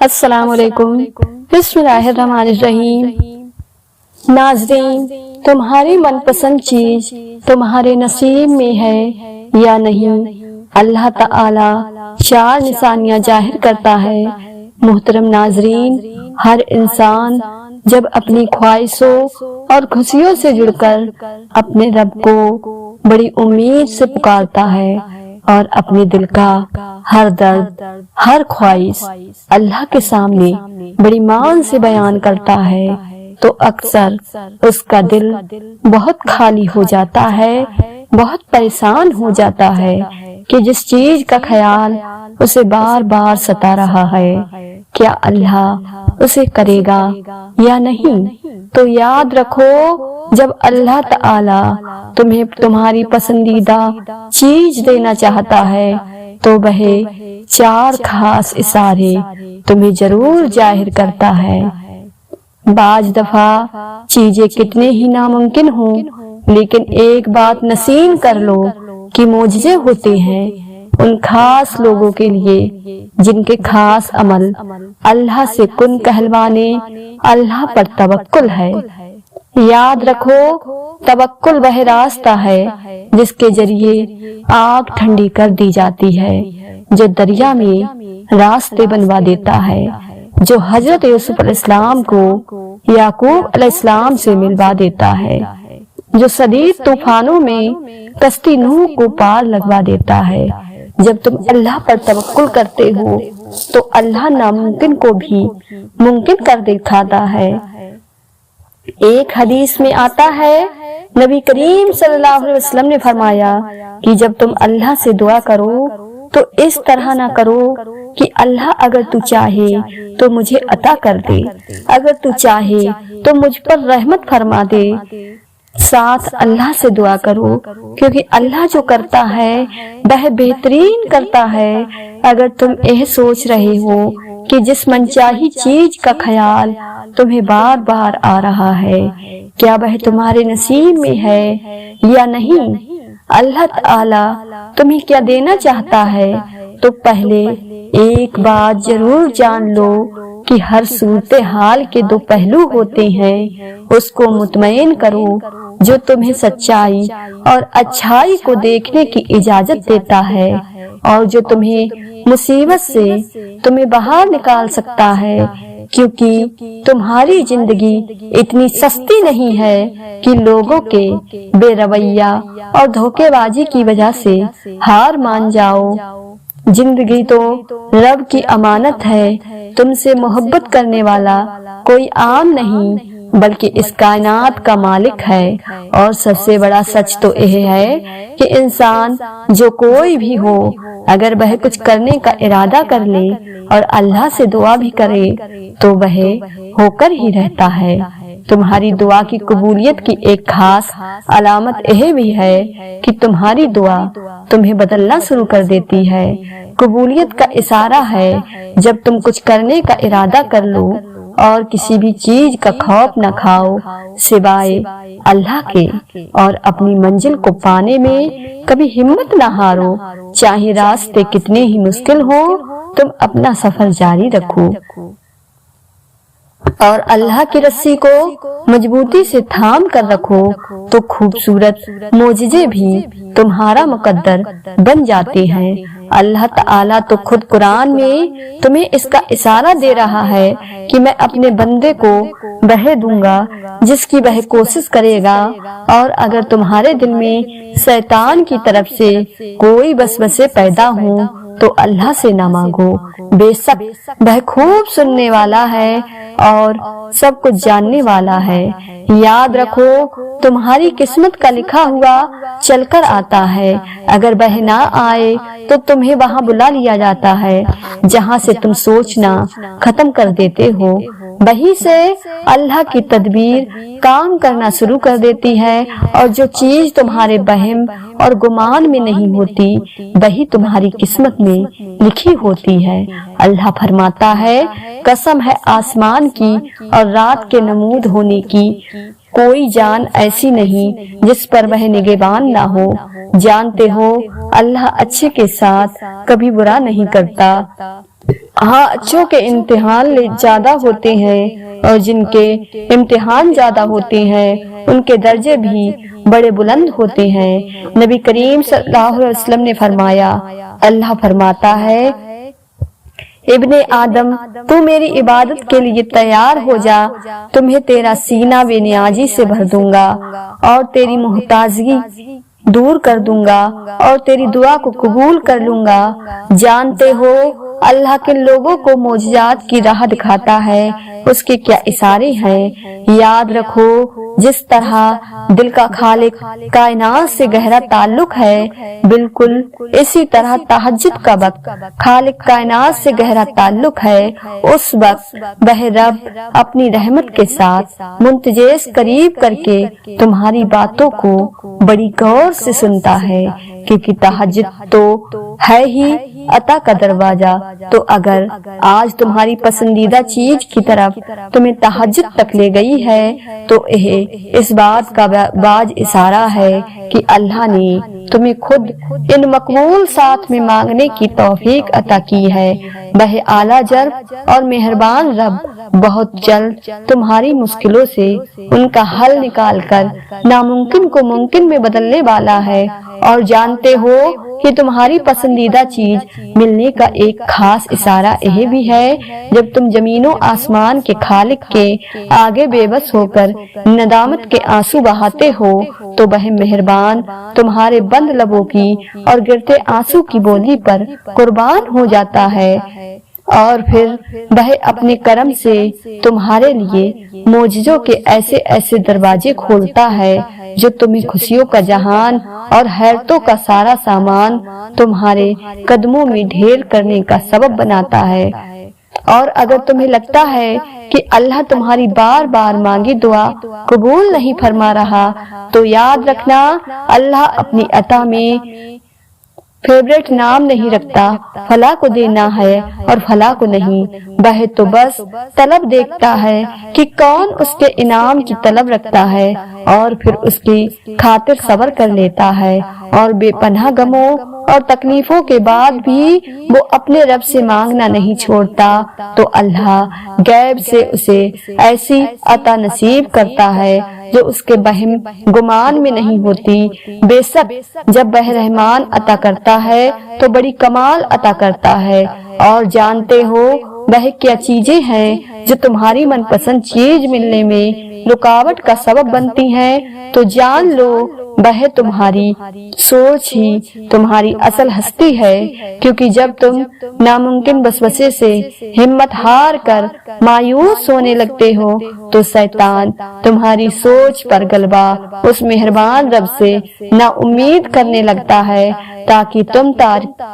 السلام علیکم۔ بسم اللہ الرحمن الرحیم۔ ناظرین، تمہاری من پسند چیز تمہارے نصیب میں ہے یا نہیں؟ اللہ تعالی 4 نشانیاں ظاہر کرتا ہے۔ محترم ناظرین، ہر انسان جب اپنی خواہشوں اور خوشیوں سے جڑ کر اپنے رب کو بڑی امید سے پکارتا ہے اور اپنے دل کا ہر درد، ہر خواہش اللہ کے سامنے بڑی مان سے بیان کرتا ہے، تو اکثر اس کا دل بہت خالی ہو جاتا ہے، بہت پریشان ہو جاتا ہے کہ جس چیز کا خیال اسے بار بار ستا رہا ہے، کیا اللہ اسے کرے گا یا نہیں؟ تو یاد رکھو، جب اللہ تعالی تمہیں تمہاری پسندیدہ چیز دینا چاہتا ہے تو وہ 4 خاص اشارے تمہیں ضرور ظاہر کرتا ہے۔ بعض دفعہ چیزیں کتنے ہی ناممکن ہوں، لیکن ایک بات نصیب کر لو کہ معجزے ہوتے ہیں ان خاص لوگوں کے لیے جن کے خاص عمل اللہ سے کن کہلوانے، اللہ پر توکل ہے۔ یاد رکھو، توکل وہ راستہ ہے جس کے ذریعے آگ ٹھنڈی کر دی جاتی ہے، جو دریا میں راستے بنوا دیتا ہے، جو حضرت یوسف علیہ السلام کو یعقوب علیہ السلام سے ملوا دیتا ہے، جو شدید طوفانوں میں کشتی نوح کو پار لگوا دیتا ہے۔ جب تم اللہ پر توکل کرتے ہو تو اللہ ناممکن کو بھی ممکن کر دکھاتا ہے۔ ایک حدیث میں آتا ہے، نبی کریم صلی اللہ علیہ وسلم نے فرمایا کہ جب تم اللہ سے دعا کرو تو اس طرح نہ کرو کہ اللہ اگر تو چاہے تو مجھے عطا کر دے، اگر تو چاہے تو مجھ پر رحمت فرما دے۔ ساتھ اللہ سے دعا کرو، کیونکہ اللہ جو کرتا ہے وہ بہترین کرتا ہے۔ اگر تم یہ سوچ رہے ہو کہ جس منچاہی چیز کا خیال تمہیں بار بار آ رہا ہے، کیا وہ تمہارے نصیب میں ہے یا نہیں؟ اللہ تعالی تمہیں کیا دینا چاہتا ہے، تو پہلے ایک بات ضرور جان لو کہ ہر صورتحال کے 2 پہلو ہوتے ہیں۔ اس کو مطمئن کرو جو تمہیں سچائی اور اچھائی کو دیکھنے کی اجازت دیتا ہے، اور جو تمہیں مصیبت سے تمہیں باہر نکال سکتا ہے، کیونکہ تمہاری زندگی اتنی سستی نہیں ہے کہ لوگوں کے بے رویہ اور دھوکے بازی کی وجہ سے ہار مان جاؤ۔ زندگی تو رب کی امانت ہے، تم سے محبت کرنے والا کوئی عام نہیں بلکہ اس کائنات کا مالک ہے۔ اور سب سے بڑا سچ تو یہ ہے کہ انسان جو کوئی بھی ہو، اگر وہ کچھ کرنے کا ارادہ کر لے اور اللہ سے دعا بھی کرے تو وہ ہو کر ہی رہتا ہے۔ تمہاری دعا کی قبولیت کی ایک خاص علامت یہ بھی ہے کہ تمہاری دعا تمہیں بدلنا شروع کر دیتی ہے۔ قبولیت کا اشارہ ہے جب تم کچھ کرنے کا ارادہ کر لو اور کسی بھی چیز کا خوف نہ کھاؤ سوائے اللہ کے، اور اپنی منزل کو پانے میں کبھی ہمت نہ ہارو، چاہے راستے کتنے ہی مشکل ہو، تم اپنا سفر جاری رکھو اور اللہ کی رسی کو مضبوطی سے تھام کر رکھو، تو خوبصورت معجزے بھی تمہارا مقدر بن جاتے ہیں۔ اللہ تعالیٰ تو خود قرآن میں تمہیں اس کا اشارہ دے رہا ہے کہ میں اپنے بندے کو وہ دوں گا جس کی وہ کوشش کرے گا، اور اگر تمہارے دل میں شیطان کی طرف سے کوئی وسوسے پیدا ہوں تو اللہ سے نہ مانگو، بے شک وہ خوب سننے والا ہے اور سب کچھ جاننے والا ہے۔ یاد رکھو، تمہاری قسمت کا لکھا ہوا چل کر آتا ہے، اگر وہ نہ آئے تو تمہیں وہاں بلا لیا جاتا ہے جہاں سے تم سوچنا ختم کر دیتے ہو۔ وہیں سے اللہ کی تدبیر کام کرنا شروع کر دیتی ہے، اور جو چیز تمہارے وہم اور گمان میں نہیں ہوتی وہی تمہاری قسمت میں لکھی ہوتی ہے۔ اللہ فرماتا ہے، قسم ہے آسمان کی اور رات کے نمود ہونے کی، کوئی جان ایسی نہیں جس پر وہ نگہبان نہ ہو۔ جانتے ہو اللہ اچھے کے ساتھ کبھی برا نہیں کرتا۔ ہاں اچھوں کے امتحان زیادہ ہوتے ہیں اور جن کے امتحان زیادہ ہوتے ہیں ان کے درجے بھی بڑے بلند ہوتے ہیں۔ نبی کریم صلی اللہ علیہ وسلم نے فرمایا، اللہ فرماتا ہے، ابن آدم تو میری عبادت کے لیے تیار ہو جا، تمہیں تیرا سینہ بے نیازی سے بھر دوں گا اور تیری محتاجگی دور کر دوں گا اور تیری دعا کو قبول کر لوں گا۔ جانتے ہو اللہ کے لوگوں کو معجزات کی راہ دکھاتا ہے، اس کے کیا اشارے ہیں۔ یاد رکھو جس طرح دل کا خالق کائنات سے گہرا تعلق ہے، بالکل اسی طرح تہجد کا وقت خالق کائنات سے گہرا تعلق ہے۔ اس وقت وہ رب اپنی رحمت کے ساتھ منتجیز قریب کر کے تمہاری باتوں کو بڑی غور سے سنتا ہے، کیونکہ تہجد تو ہے ہی عطا کا دروازہ۔ تو اگر آج تمہاری پسندیدہ چیز کی طرف تمہیں تہجد تک لے گئی ہے تو یہ اس بات کا باز اشارہ ہے کہ اللہ نے تمہیں خود ان مقبول ساتھ میں مانگنے کی توفیق عطا کی ہے۔ وہ اعلیٰ جرب اور مہربان رب بہت جلد تمہاری مشکلوں سے ان کا حل نکال کر ناممکن کو ممکن میں بدلنے والا ہے۔ اور جانتے ہو کہ تمہاری پسندیدہ چیز ملنے کا ایک خاص اشارہ یہ بھی ہے، جب تم زمین و آسمان کے خالق کے آگے بے بس ہو کر ندامت کے آنسو بہاتے ہو تو وہ مہربان تمہارے بند لبوں کی اور گرتے آنسو کی بولی پر قربان ہو جاتا ہے، اور پھر وہ اپنے کرم سے تمہارے لیے معجزوں کے ایسے ایسے دروازے کھولتا ہے جو تمہیں خوشیوں کا جہان اور حیرتوں کا سارا سامان تمہارے قدموں میں ڈھیر کرنے کا سبب بناتا ہے۔ اور اگر تمہیں لگتا ہے کہ اللہ تمہاری بار بار مانگی دعا قبول نہیں فرما رہا تو یاد رکھنا، اللہ اپنی عطا میں فیوریٹ نام نہیں رکھتا، فلاں کو دینا ہے اور فلاں کو نہیں۔ وہ تو بس طلب دیکھتا ہے کہ کون اس کے انعام کی طلب رکھتا ہے اور پھر اس کی خاطر صبر کر لیتا ہے، اور بے پناہ غموں اور تکلیفوں کے بعد بھی وہ اپنے رب سے مانگنا نہیں چھوڑتا تو اللہ غیب سے اسے ایسی عطا نصیب کرتا ہے جو اس کے بہم گمان میں نہیں ہوتی۔ بے شک جب وہ رحمان عطا کرتا ہے تو بڑی کمال عطا کرتا ہے۔ اور جانتے ہو وہ کیا چیزیں ہیں جو تمہاری من پسند چیز ملنے میں رکاوٹ کا سبب بنتی ہیں، تو جان لو وہ تمہاری سوچ ہی تمہاری اصل ہستی ہے، کیونکہ جب تم ناممکن وسوسے سے ہمت ہار کر مایوس ہونے لگتے ہو تو شیطان تمہاری سوچ پر غلبہ اس مہربان رب سے نا امید کرنے لگتا ہے تاکہ تم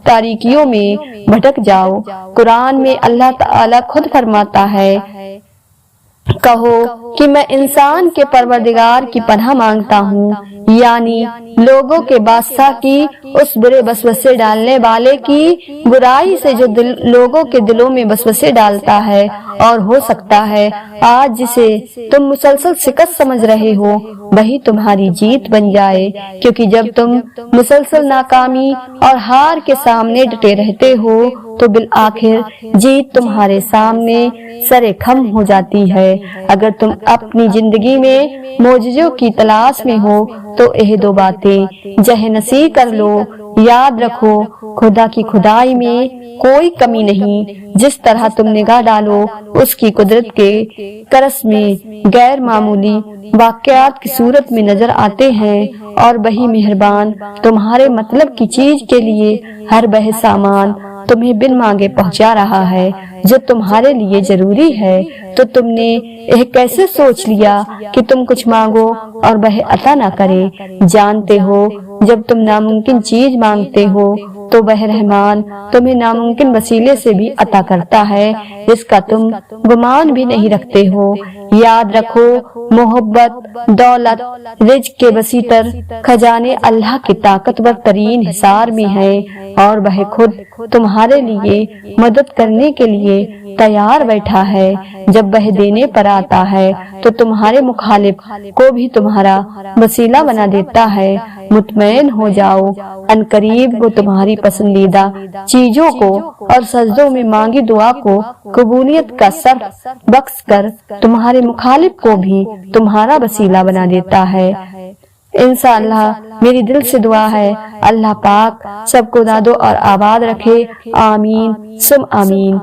تاریکیوں میں بھٹک جاؤ۔ قرآن میں اللہ تعالی خود فرماتا ہے، کہو کہ میں انسان کے پروردگار کی پناہ مانگتا ہوں، یعنی لوگوں کے بادشاہ کی اس برے وسوسے ڈالنے والے کی برائی سے جو لوگوں کے دلوں میں وسوسے ڈالتا ہے، اور ہو سکتا ہے آج جسے تم مسلسل شکست سمجھ رہے ہو وہی تمہاری جیت بن جائے، کیونکہ جب تم مسلسل ناکامی اور ہار کے سامنے ڈٹے رہتے ہو تو بالآخر جیت تمہارے سامنے سرے خم ہو جاتی ہے۔ اگر تم اپنی زندگی میں معجزوں کی تلاش میں ہو تو یہ دو باتیں ذہن-نشین کر لو۔ یاد رکھو خدا کی خدائی میں کوئی کمی نہیں، جس طرح تم نگاہ ڈالو اس کی قدرت کے کرس میں غیر معمولی واقعات کی صورت میں نظر آتے ہیں، اور وہی مہربان تمہارے مطلب کی چیز کے لیے ہر وہ سامان تمہیں بن مانگے پہنچا رہا ہے جو تمہارے لیے ضروری ہے۔ تو تم نے یہ کیسے سوچ لیا کہ تم کچھ مانگو اور وہ عطا نہ کرے؟ جانتے ہو جب تم ناممکن چیز مانگتے ہو تو وہ رحمان تمہیں ناممکن وسیلے سے بھی عطا کرتا ہے جس کا تم گمان بھی نہیں رکھتے ہو۔ یاد رکھو محبت، دولت، رزق کے وسیع تر خزانے اللہ کی طاقتور ترین حصار میں ہیں، اور وہ خود تمہارے لیے مدد کرنے کے لیے تیار بیٹھا ہے۔ جب وہ دینے پر آتا ہے تو تمہارے مخالف کو بھی تمہارا وسیلہ بنا دیتا ہے۔ مطمئن ہو جاؤ، ان قریب وہ تمہاری پسندیدہ چیزوں کو اور سجدوں میں مانگی دعا کو قبولیت کا سر بخش کر تمہارے مخالف کو بھی تمہارا وسیلہ بنا دیتا ہے۔ انشاءاللہ میری دل سے دعا ہے اللہ پاک سب کو داد و اور آباد رکھے، آمین ثم آمین۔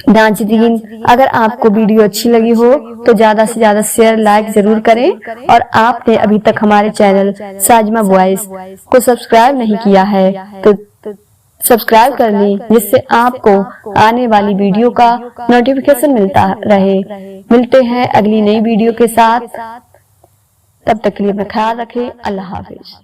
ناظرین، اگر آپ کو ویڈیو اچھی لگی ہو تو زیادہ سے زیادہ شیئر لائک ضرور کریں، اور آپ نے ابھی تک ہمارے چینل ساجمہ وائس کو سبسکرائب نہیں کیا ہے تو سبسکرائب کر لیں، جس سے آپ کو آنے والی ویڈیو کا نوٹیفیکیشن ملتا رہے۔ ملتے ہیں اگلی نئی ویڈیو کے ساتھ، تب تک کے لیے اپنا خیال رکھیں۔ اللہ حافظ۔